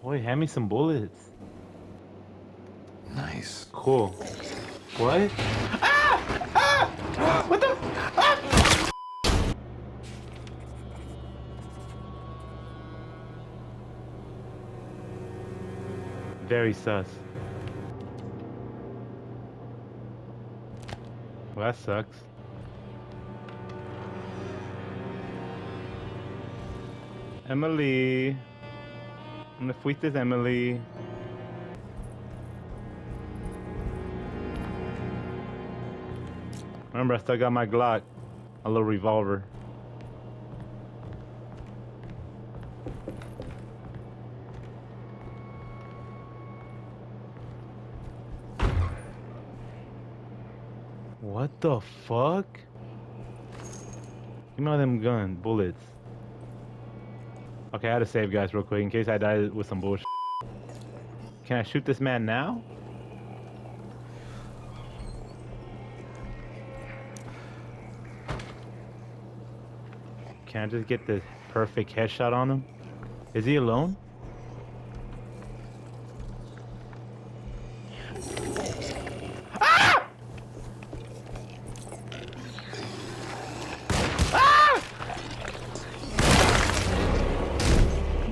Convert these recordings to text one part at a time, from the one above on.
Boy, hand me some bullets. Nice. Cool. What? What the? Very sus. Well, that sucks. Emily. ¿Dónde fuiste, Emily? Remember, I still got my Glock. A little revolver. What the fuck? Give me all them bullets. Okay, I had to save guys real quick in case I die with some bullshit. Can I shoot this man now? Can I just get the perfect headshot on him? Is he alone? Ah! Ah!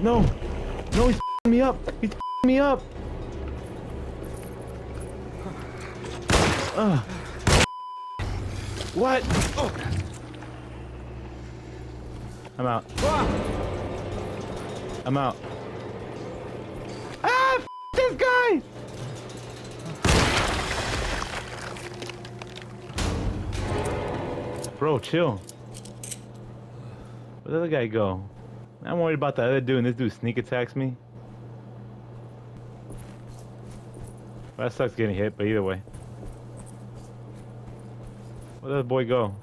No, no, he's f***ing me up. He's f***ing me up. What? Oh. I'm out. I'm out. Ah, f this guy! Bro, chill. Where'd the other guy go? I'm worried about the other dude, and this dude sneak attacks me. Well, that sucks getting hit, but either way. Where'd the other boy go?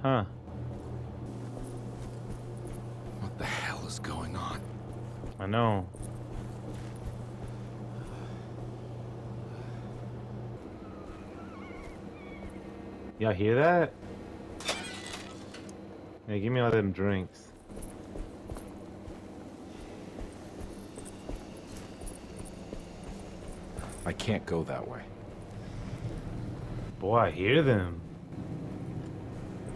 Huh. What the hell is going on? I know. Y'all hear that? Hey, give me all them drinks. I can't go that way. Boy, I hear them.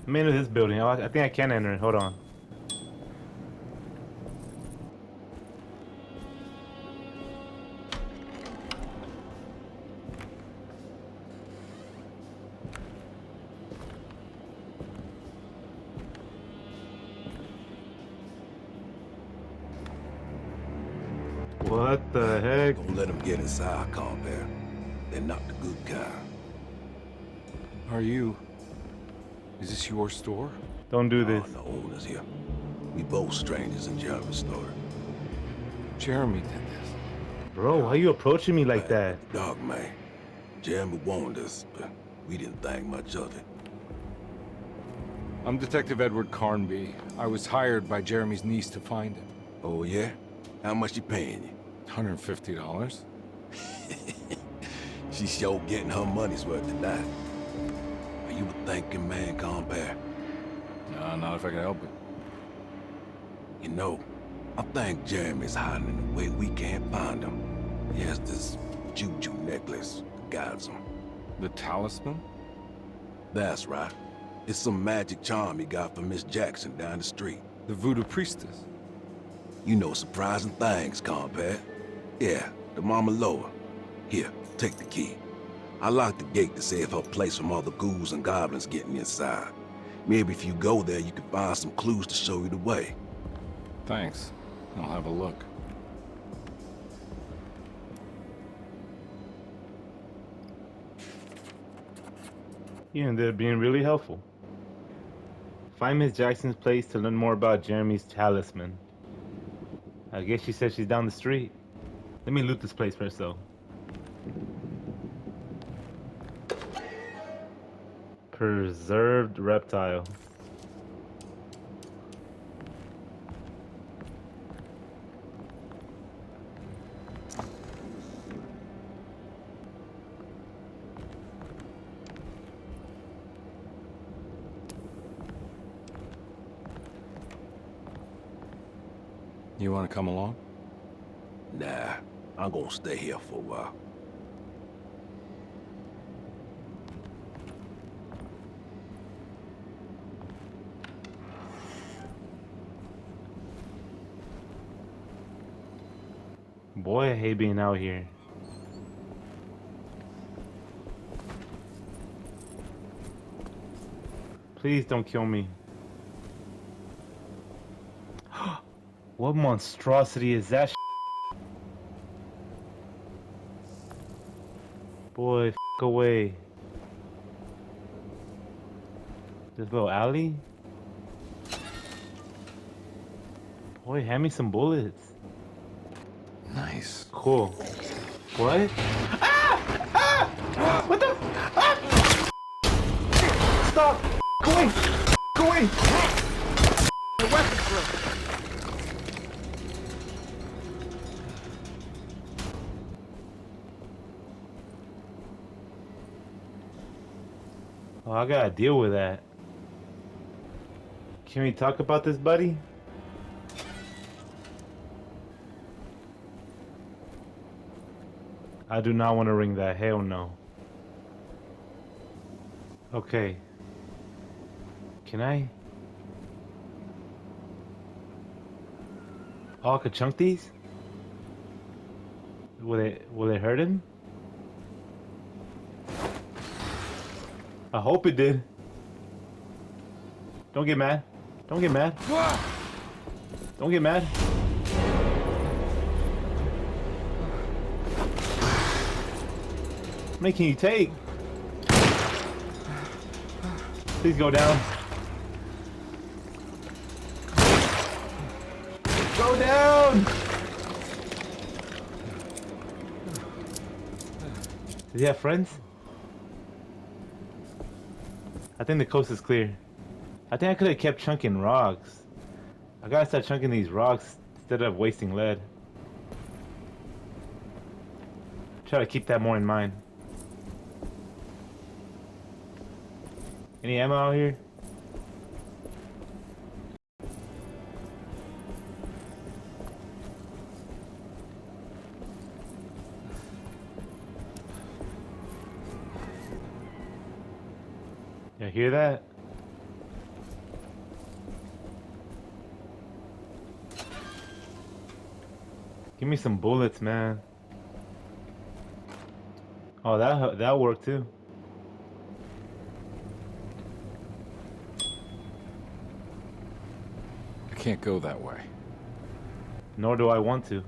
I'm into this building. I think I can enter it. Hold on. What the heck? Don't let them get inside, compare. They're not the good kind. Are you? Is this your store? Don't do this. The owners here. We both strangers in Jeremy's store. Jeremy did this. Bro, why you approaching me like that? Dog man. Jeremy warned us, but we didn't think much of it. I'm Detective Edward Carnby. I was hired by Jeremy's niece to find him. Oh, yeah? How much she paying you? $150. She's sure getting her money's worth tonight. Are you a thinking man, compare? No, not if I can help it. You know, I think Jeremy's hiding in a way we can't find him. He has this juju necklace that guides him. The talisman? That's right. It's some magic charm he got from Miss Jackson down the street. The voodoo priestess? You know surprising things, compare. Yeah, the Mama Loa. Here, take the key. I locked the gate to save her place from all the ghouls and goblins getting inside. Maybe if you go there, you can find some clues to show you the way. Thanks. I'll have a look. You ended up being really helpful. Find Miss Jackson's place to learn more about Jeremy's talisman. I guess she said she's down the street. Let me loot this place first, though. Preserved reptile. You want to come along? Nah, I'm gonna stay here for a while. Boy, I hate being out here. Please don't kill me. What monstrosity is that? Boy, f away. This little alley? Boy, hand me some bullets. Nice. Cool. What? Ah! Ah! What the? Ah! Stop! Go away! Go away! The weapons broke. Oh, I gotta deal with that. Can we talk about this, buddy? I do not want to ring that. Hell no. Okay. Can I? Oh, I could chunk these? Will it hurt him? I hope it did. Don't get mad. Don't get mad. Don't get mad. Making you take. Please go down. Go down. Does he have friends? I think the coast is clear. I think I could have kept chunking rocks. I gotta start chunking these rocks instead of wasting lead. Try to keep that more in mind. Any ammo out here? You hear that? Give me some bullets, man. Oh, that worked too. I can't go that way. Nor do I want to.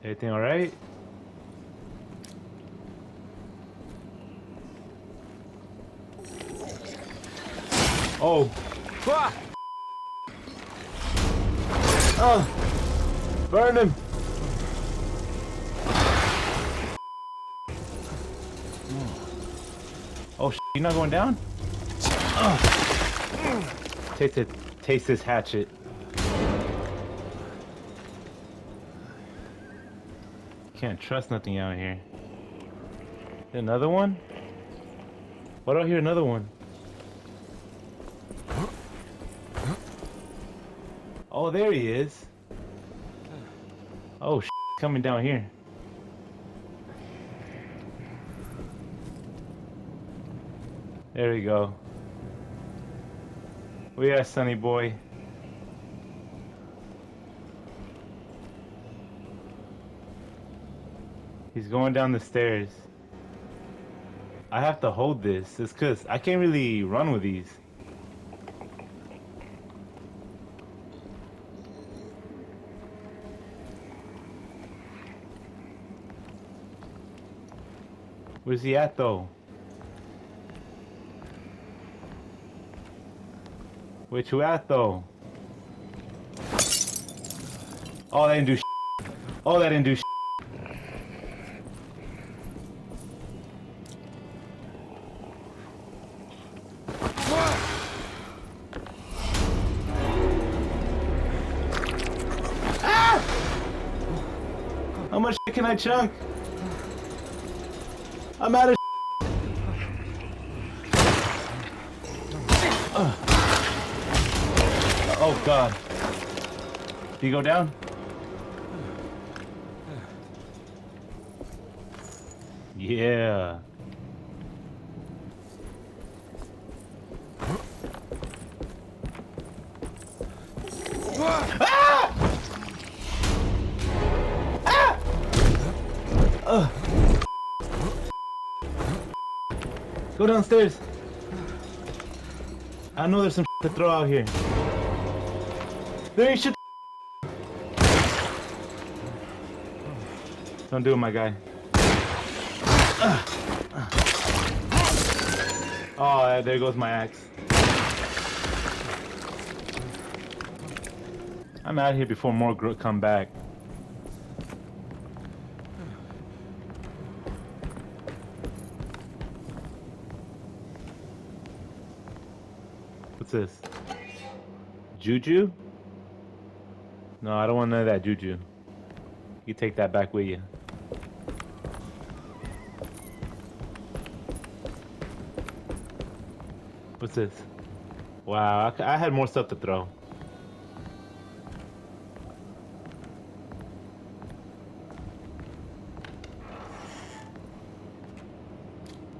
Everything all right? Oh. Ah! Oh. Burn him. Oh, you're not going down? Oh. Taste this hatchet. Can't trust nothing out here. Another one? Why do I hear another one? Oh, there he is. Oh, coming down here. There we go. We are Sonny boy. He's going down the stairs. I have to hold this. It's cause I can't really run with these. Where's he at though? Where you at though? Oh, that didn't do shit. Oh, that didn't do shit. How much shit can I chunk? I'm out of Oh god. Do you go down? Yeah. Go downstairs. I know there's some to throw out here. There ain't shit. Don't do it, my guy. Oh, there goes my axe. I'm out here before more come back. What's this? Juju? No, I don't want none of that juju. You take that back with you. What's this? Wow, I had more stuff to throw.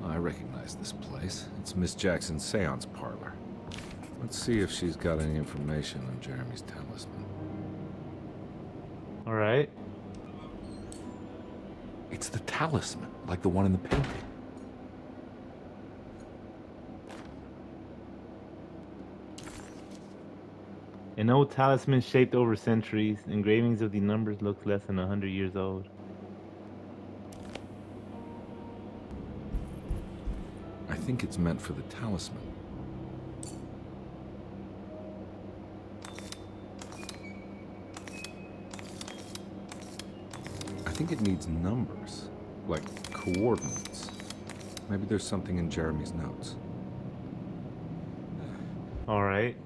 I recognize this place. It's Miss Jackson's seance parlor. Let's see if she's got any information on Jeremy's talisman. All right. It's the talisman, like the one in the painting. An old talisman shaped over centuries. Engravings of the numbers look less than 100 years old. I think it's meant for the talisman. I think it needs numbers, like coordinates. Maybe there's something in Jeremy's notes. All right.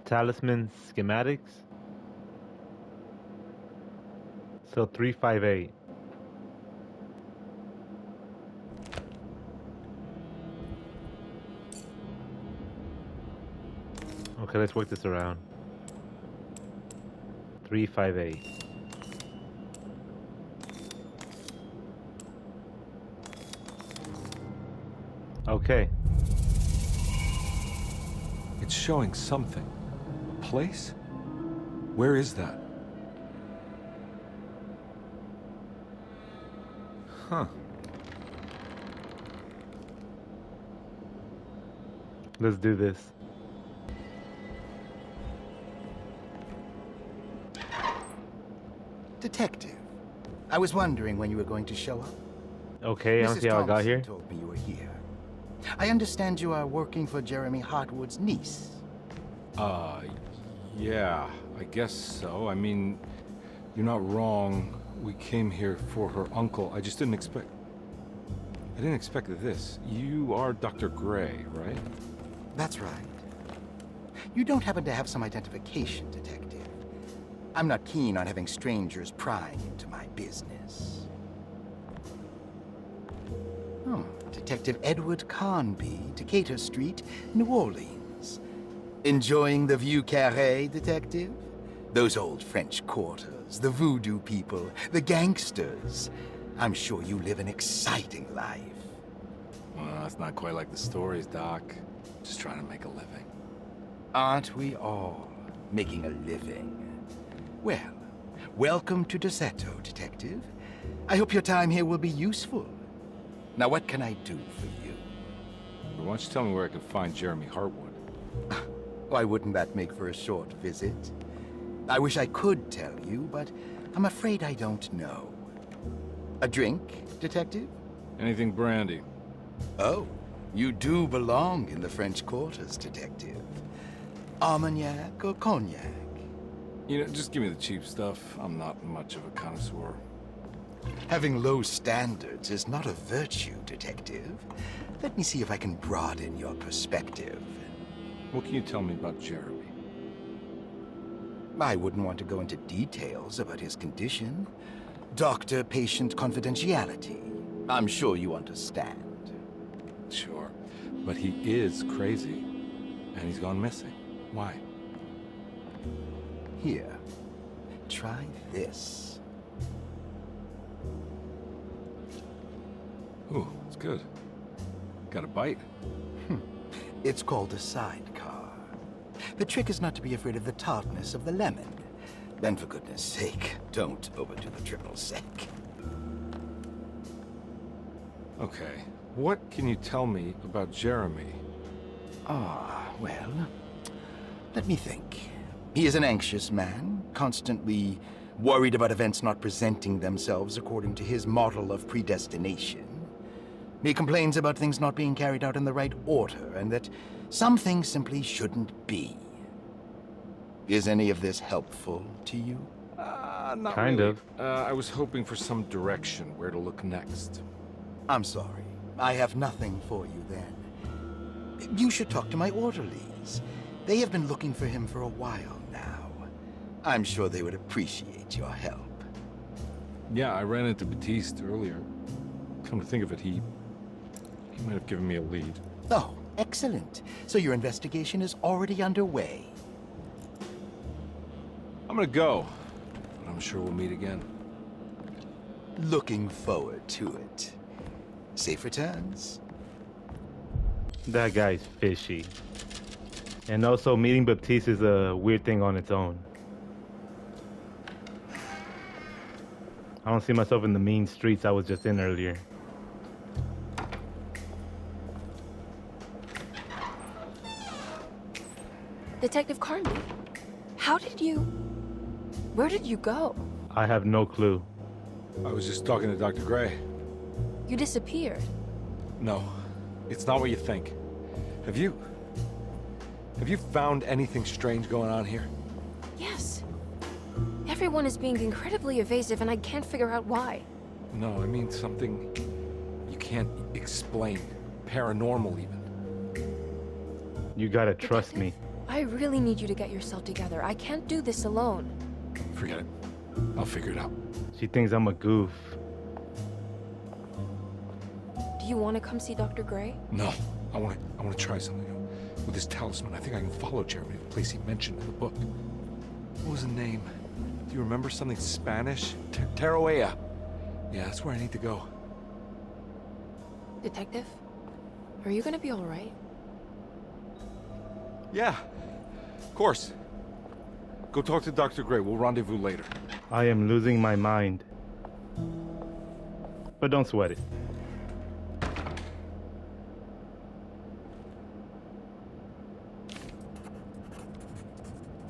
Talisman schematics. So 358. Okay, let's work this around. 358. Okay. It's showing something. A place? Where is that? Huh. Let's do this. Detective, I was wondering when you were going to show up. Okay, I don't see how I got here. Told me you were here. I understand you are working for Jeremy Hartwood's niece. Yeah, I guess so. I mean, you're not wrong. We came here for her uncle. I just didn't expect... I didn't expect this. You are Dr. Gray, right? That's right. You don't happen to have some identification, Detective. I'm not keen on having strangers prying into my business. Oh, Detective Edward Carnby, Decatur Street, New Orleans. Enjoying the Vieux Carré, Detective? Those old French quarters, the voodoo people, the gangsters. I'm sure you live an exciting life. Well, it's not quite like the stories, Doc. Just trying to make a living. Aren't we all making a living? Well, welcome to Deseto, Detective. I hope your time here will be useful. Now, what can I do for you? Why don't you tell me where I can find Jeremy Hartwood? Why wouldn't that make for a short visit? I wish I could tell you, but I'm afraid I don't know. A drink, Detective? Anything brandy. Oh, you do belong in the French quarters, Detective. Armagnac or cognac? You know, just give me the cheap stuff. I'm not much of a connoisseur. Having low standards is not a virtue, Detective. Let me see if I can broaden your perspective. What can you tell me about Jeremy? I wouldn't want to go into details about his condition. Doctor-patient confidentiality. I'm sure you understand. Sure. But he is crazy. And he's gone missing. Why? Here, try this. Ooh, it's good. Got a bite? It's called a sidecar. The trick is not to be afraid of the tartness of the lemon. And for goodness sake, don't overdo the triple sec. Okay. What can you tell me about Jeremy? Well, let me think. He is an anxious man, constantly worried about events not presenting themselves according to his model of predestination. He complains about things not being carried out in the right order, and that some things simply shouldn't be. Is any of this helpful to you? Not Kind really. of. I was hoping for some direction where to look next. I'm sorry. I have nothing for you then. You should talk to my orderlies. They have been looking for him for a while now. I'm sure they would appreciate your help. Yeah, I ran into Batiste earlier. Come to think of it, he might have given me a lead. Oh, excellent. So your investigation is already underway. I'm gonna go, but I'm sure we'll meet again. Looking forward to it. Safe returns. That guy's fishy. And also, meeting Baptiste is a weird thing on its own. I don't see myself in the mean streets I was just in earlier. Detective Carnby, where did you go? I have no clue. I was just talking to Dr. Gray. You disappeared. No, it's not what you think. Have you found anything strange going on here? Yes. Everyone is being incredibly evasive and I can't figure out why. No, I mean something you can't explain. Paranormal, even. You gotta trust me. I really need you to get yourself together. I can't do this alone. Forget it. I'll figure it out. She thinks I'm a goof. Do you want to come see Dr. Gray? No, I want to try something. With this talisman, I think I can follow Jeremy to the place he mentioned in the book. What was the name? Do you remember something Spanish? Teroea. Yeah, that's where I need to go. Detective? Are you gonna be alright? Yeah, of course. Go talk to Dr. Gray. We'll rendezvous later. I am losing my mind. But don't sweat it.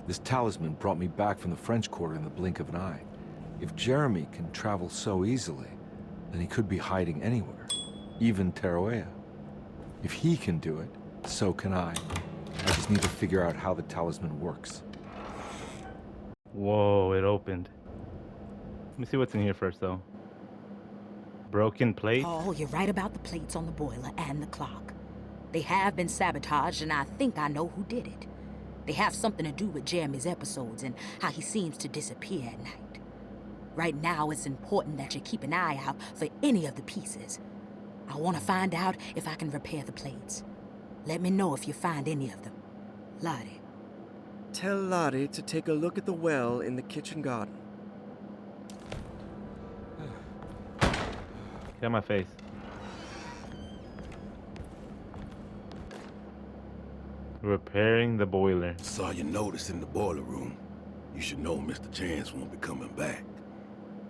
This talisman brought me back from the French Quarter in the blink of an eye. If Jeremy can travel so easily, then he could be hiding anywhere, even Teroea. If he can do it, so can I. I just need to figure out how the talisman works. Whoa, it opened. Let me see what's in here first, though. Broken plate? Oh, you're right about the plates on the boiler and the clock. They have been sabotaged, and I think I know who did it. They have something to do with Jeremy's episodes and how he seems to disappear at night. Right now, it's important that you keep an eye out for any of the pieces. I want to find out if I can repair the plates. Let me know if you find any of them. Lottie. Tell Lottie to take a look at the well in the kitchen garden. Get my face. Repairing the boiler. Saw your notice in the boiler room. You should know Mr. Chance won't be coming back.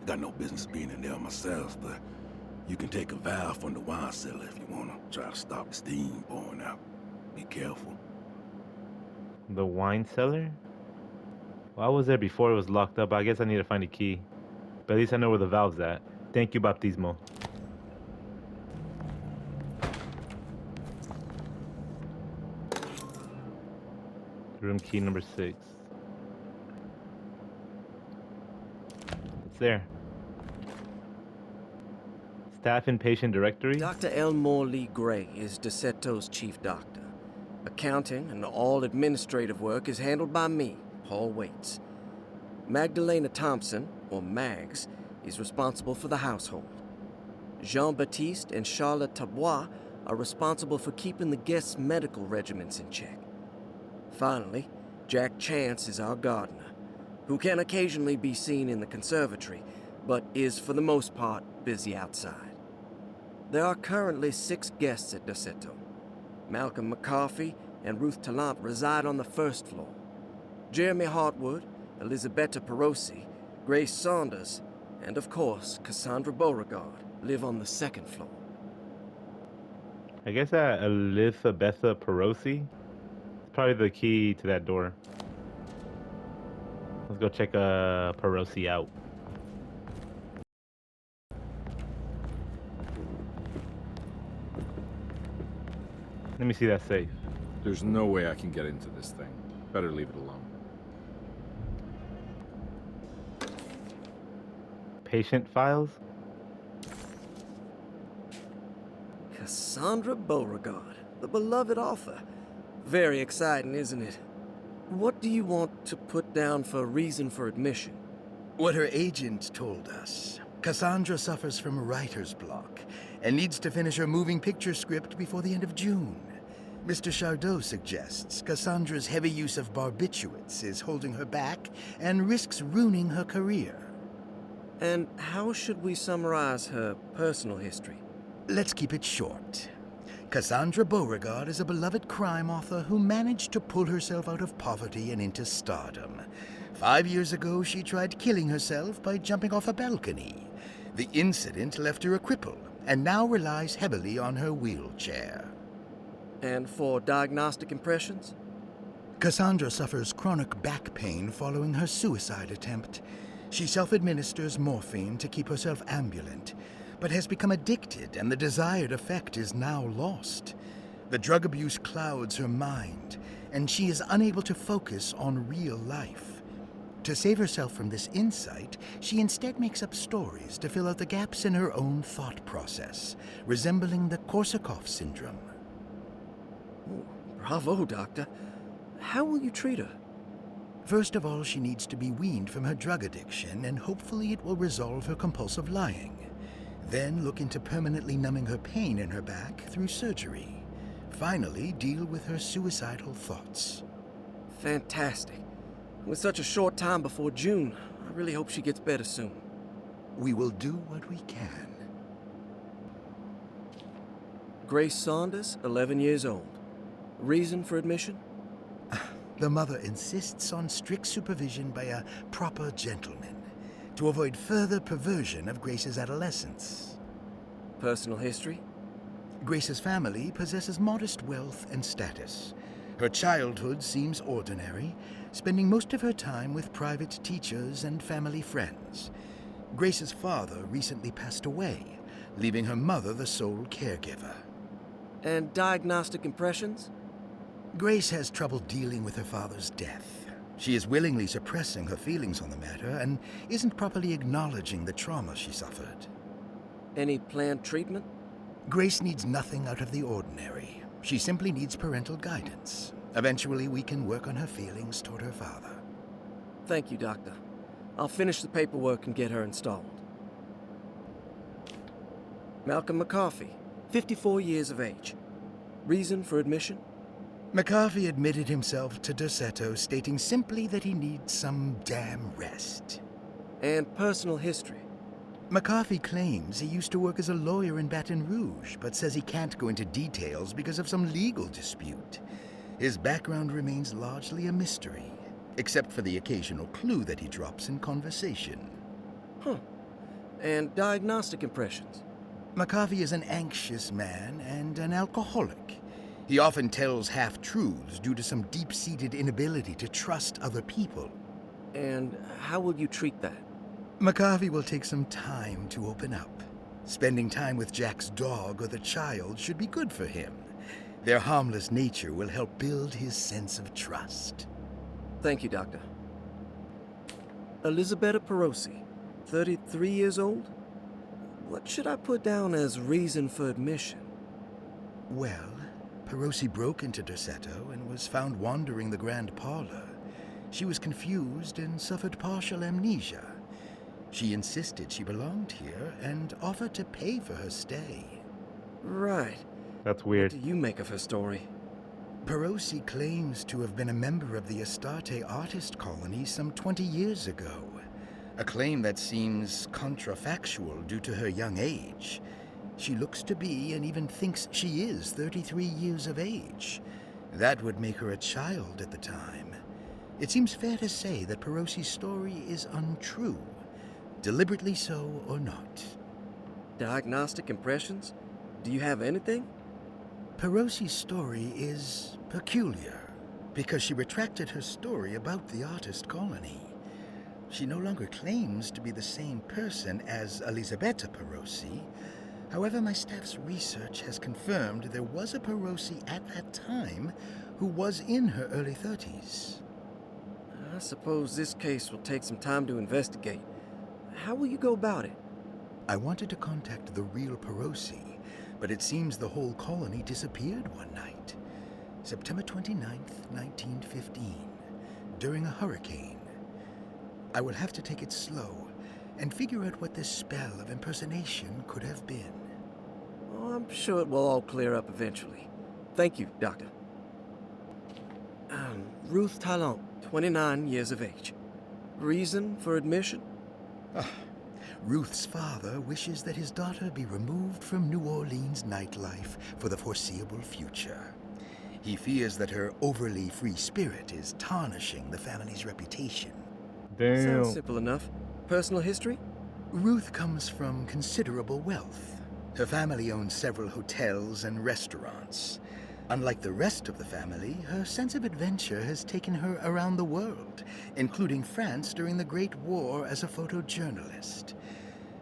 I got no business being in there myself, but you can take a valve from the wine cellar if you want to try to stop the steam pouring out. Be careful. The wine cellar? Well, I was there before it was locked up. I guess I need to find a key. But at least I know where the valve's at. Thank you, Baptismo. Room key number 6. It's there. Staff and patient directory? Dr. Elmore Lee Gray is DeSeto's chief doctor. Accounting and all administrative work is handled by me, Paul Waits. Magdalena Thompson, or Mags, is responsible for the household. Jean-Baptiste and Charlotte Tabois are responsible for keeping the guests' medical regimens in check. Finally, Jack Chance is our gardener, who can occasionally be seen in the conservatory, but is for the most part busy outside. There are currently 6 guests at Dosetto. Malcolm McCarthy and Ruth Tallant reside on the first floor. Jeremy Hartwood, Elisabetta Perosi, Grace Saunders, and of course, Cassandra Beauregard live on the second floor. I guess that Elisabetta Perosi is probably the key to that door. Let's go check Perosi out. Let me see that safe. There's no way I can get into this thing. Better leave it alone. Patient files? Cassandra Beauregard, the beloved author. Very exciting, isn't it? What do you want to put down for reason for admission? What her agent told us. Cassandra suffers from writer's block and needs to finish her moving picture script before the end of June. Mr. Chardot suggests Cassandra's heavy use of barbiturates is holding her back and risks ruining her career. And how should we summarize her personal history? Let's keep it short. Cassandra Beauregard is a beloved crime author who managed to pull herself out of poverty and into stardom. 5 years ago, she tried killing herself by jumping off a balcony. The incident left her a cripple and now relies heavily on her wheelchair. And for diagnostic impressions? Cassandra suffers chronic back pain following her suicide attempt. She self-administers morphine to keep herself ambulant, but has become addicted and the desired effect is now lost. The drug abuse clouds her mind, and she is unable to focus on real life. To save herself from this insight, she instead makes up stories to fill out the gaps in her own thought process, resembling the Korsakoff syndrome. Oh, bravo, Doctor. How will you treat her? First of all, she needs to be weaned from her drug addiction, and hopefully it will resolve her compulsive lying. Then look into permanently numbing her pain in her back through surgery. Finally, deal with her suicidal thoughts. Fantastic. With such a short time before June, I really hope she gets better soon. We will do what we can. Grace Saunders, 11 years old. Reason for admission? The mother insists on strict supervision by a proper gentleman to avoid further perversion of Grace's adolescence. Personal history? Grace's family possesses modest wealth and status. Her childhood seems ordinary, spending most of her time with private teachers and family friends. Grace's father recently passed away, leaving her mother the sole caregiver. And diagnostic impressions? Grace has trouble dealing with her father's death. She is willingly suppressing her feelings on the matter and isn't properly acknowledging the trauma she suffered. Any planned treatment? Grace needs nothing out of the ordinary. She simply needs parental guidance. Eventually, we can work on her feelings toward her father. Thank you, Doctor. I'll finish the paperwork and get her installed. Malcolm McCarthy, 54 years of age. Reason for admission? McCarthy admitted himself to Dosetto, stating simply that he needs some damn rest. And personal history? McCarthy claims he used to work as a lawyer in Baton Rouge, but says he can't go into details because of some legal dispute. His background remains largely a mystery, except for the occasional clue that he drops in conversation. Huh. And diagnostic impressions? McCarthy is an anxious man and an alcoholic. He often tells half-truths due to some deep-seated inability to trust other people. And how will you treat that? McCarthy will take some time to open up. Spending time with Jack's dog or the child should be good for him. Their harmless nature will help build his sense of trust. Thank you, Doctor. Elisabetta Perosi, 33 years old? What should I put down as reason for admission? Well, Perosi broke into Dosetto and was found wandering the grand parlor. She was confused and suffered partial amnesia. She insisted she belonged here and offered to pay for her stay. Right. That's What weird. do you make of her story? Perosi claims to have been a member of the Astarte artist colony some 20 years ago. A claim that seems contrafactual due to her young age. She looks to be and even thinks she is 33 years of age. That would make her a child at the time. It seems fair to say that Perosi's story is untrue, deliberately so or not. Diagnostic impressions? Do you have anything? Perosi's story is peculiar because she retracted her story about the artist colony. She no longer claims to be the same person as Elisabetta Perosi. However, my staff's research has confirmed there was a Perosi at that time who was in her early 30s. I suppose this case will take some time to investigate. How will you go about it? I wanted to contact the real Perosi, but it seems the whole colony disappeared one night. September 29th, 1915, during a hurricane. I will have to take it slow and figure out what this spell of impersonation could have been. Oh, I'm sure it will all clear up eventually. Thank you, Doctor. Ruth Talon, 29 years of age. Reason for admission? Ruth's father wishes that his daughter be removed from New Orleans nightlife for the foreseeable future. He fears that her overly free spirit is tarnishing the family's reputation. Damn. Sounds simple enough. Personal history? Ruth comes from considerable wealth. Her family owns several hotels and restaurants. Unlike the rest of the family, her sense of adventure has taken her around the world, including France during the Great War as a photojournalist.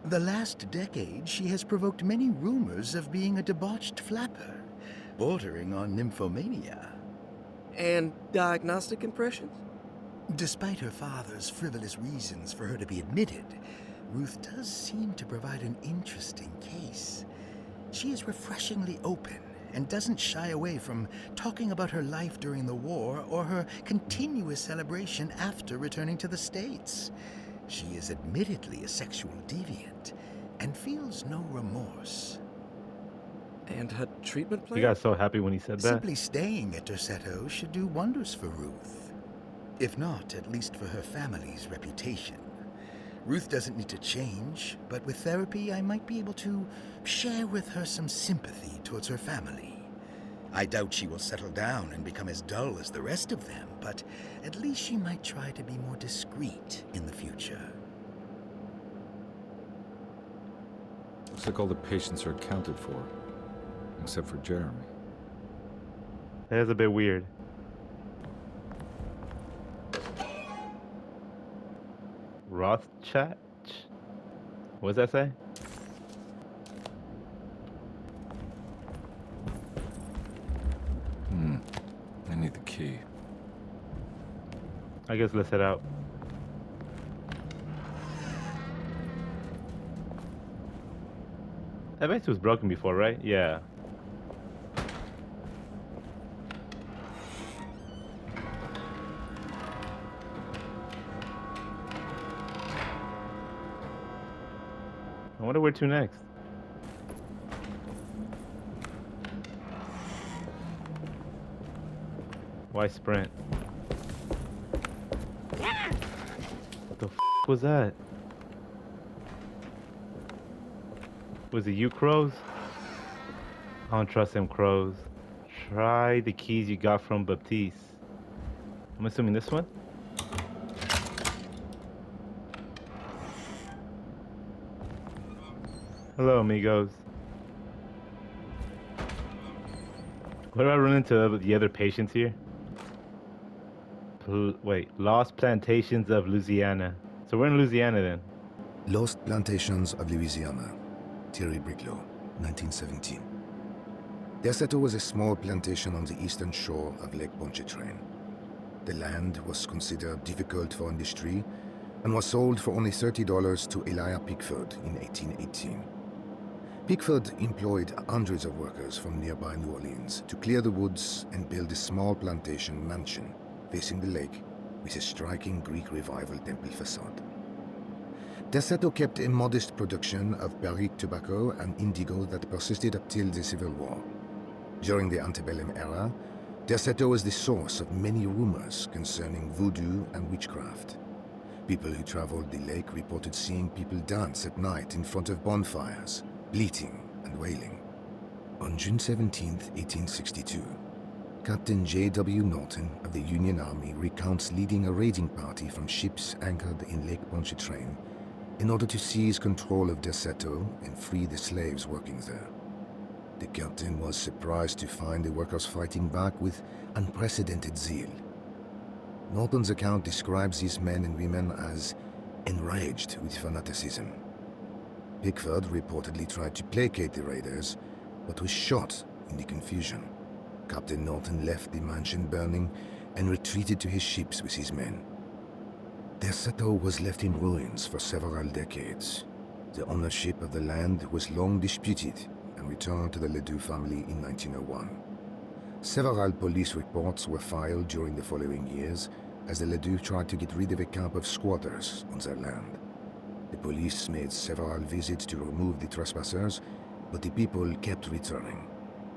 The last decade, she has provoked many rumors of being a debauched flapper, bordering on nymphomania. And diagnostic impressions? Despite her father's frivolous reasons for her to be admitted, Ruth does seem to provide an interesting case. She is refreshingly open and doesn't shy away from talking about her life during the war or her continuous celebration after returning to the States. She is admittedly a sexual deviant and feels no remorse. And her treatment plan? He got so happy when he said that. Simply staying at Derceto should do wonders for Ruth. If not, at least for her family's reputation. Ruth doesn't need to change, but with therapy, I might be able to share with her some sympathy towards her family. I doubt she will settle down and become as dull as the rest of them, but at least she might try to be more discreet in the future. Looks like all the patients are accounted for, except for Jeremy. That is a bit weird. Rothschild? What does that say? I need the key. I guess let's head out. That base was broken before, right? Yeah. I wonder where to next. Why sprint? What the f was that? Was it you, crows? I don't trust them crows. Try the keys you got from Baptiste. I'm assuming this one? Hello, amigos. What do I run into the other patients here? Wait, Lost Plantations of Louisiana. So we're in Louisiana then. Lost Plantations of Louisiana, Thierry Briclot, 1917. Derceto was a small plantation on the eastern shore of Lake Pontchartrain. The land was considered difficult for industry and was sold for only $30 to Elijah Pickford in 1818. Pickford employed hundreds of workers from nearby New Orleans to clear the woods and build a small plantation mansion facing the lake with a striking Greek Revival temple facade. Derceto kept a modest production of barrique tobacco and indigo that persisted up till the Civil War. During the antebellum era, Derceto was the source of many rumors concerning voodoo and witchcraft. People who traveled the lake reported seeing people dance at night in front of bonfires, bleating and wailing. On June 17, 1862, Captain J.W. Norton of the Union Army recounts leading a raiding party from ships anchored in Lake Pontchartrain in order to seize control of Derceto and free the slaves working there. The captain was surprised to find the workers fighting back with unprecedented zeal. Norton's account describes these men and women as enraged with fanaticism. Pickford reportedly tried to placate the raiders, but was shot in the confusion. Captain Norton left the mansion burning and retreated to his ships with his men. Derceto was left in ruins for several decades. The ownership of the land was long disputed and returned to the Ledoux family in 1901. Several police reports were filed during the following years as the Ledoux tried to get rid of a camp of squatters on their land. The police made several visits to remove the trespassers, but the people kept returning.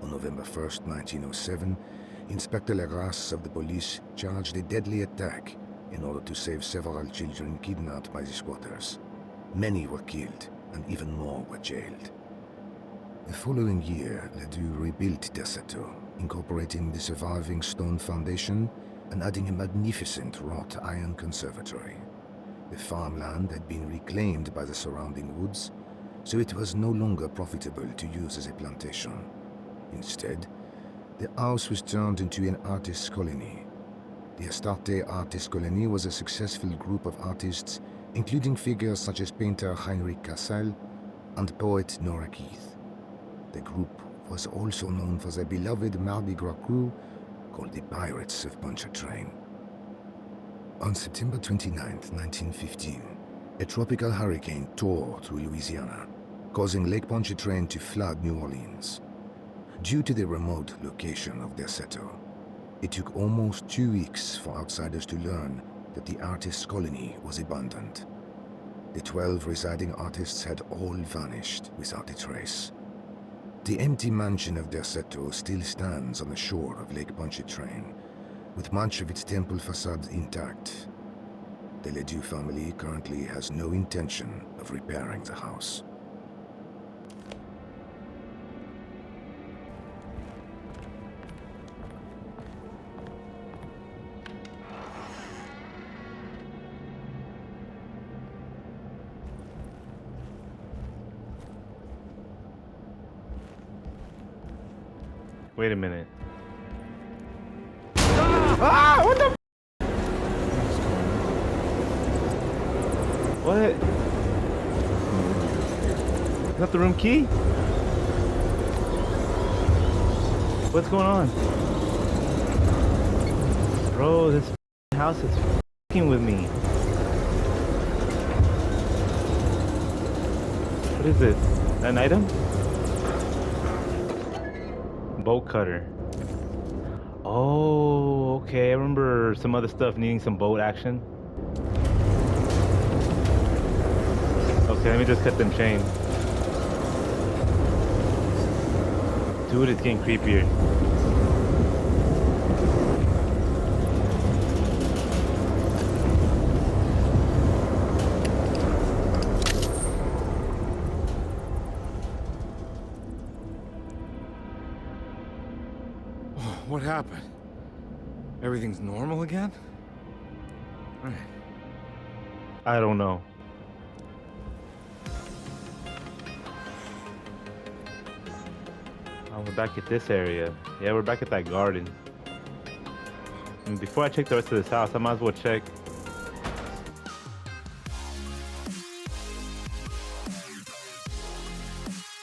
On November 1st, 1907, Inspector Legras of the police charged a deadly attack in order to save several children kidnapped by the squatters. Many were killed, and even more were jailed. The following year, Ledoux rebuilt Derceto, incorporating the surviving stone foundation and adding a magnificent wrought iron conservatory. The farmland had been reclaimed by the surrounding woods, so it was no longer profitable to use as a plantation. Instead, the house was turned into an artist's colony. The Astarte Artist Colony was a successful group of artists, including figures such as painter Heinrich Cassel and poet Nora Keith. The group was also known for their beloved Mardi Gras crew called the Pirates of Pontchartrain. On September 29, 1915, a tropical hurricane tore through Louisiana, causing Lake Pontchartrain to flood New Orleans. Due to the remote location of Derceto, it took almost 2 weeks for outsiders to learn that the artist's colony was abandoned. The 12 residing artists had all vanished without a trace. The empty mansion of Derceto still stands on the shore of Lake Pontchartrain, with much of its temple facade intact. The Ledoux family currently has no intention of repairing the house. Wait a minute. Ah! What the? What? Is that the room key? What's going on? Bro, this house is f***ing with me. What is this? An item? Bolt cutter. Oh, okay. I remember some other stuff needing some bolt action. Okay, let me just cut them chains. Dude, it's getting creepier. What happened? Everything's normal again? Right. I don't know. Oh, we're back at this area. Yeah, we're back at that garden. And before I check the rest of this house, I might as well check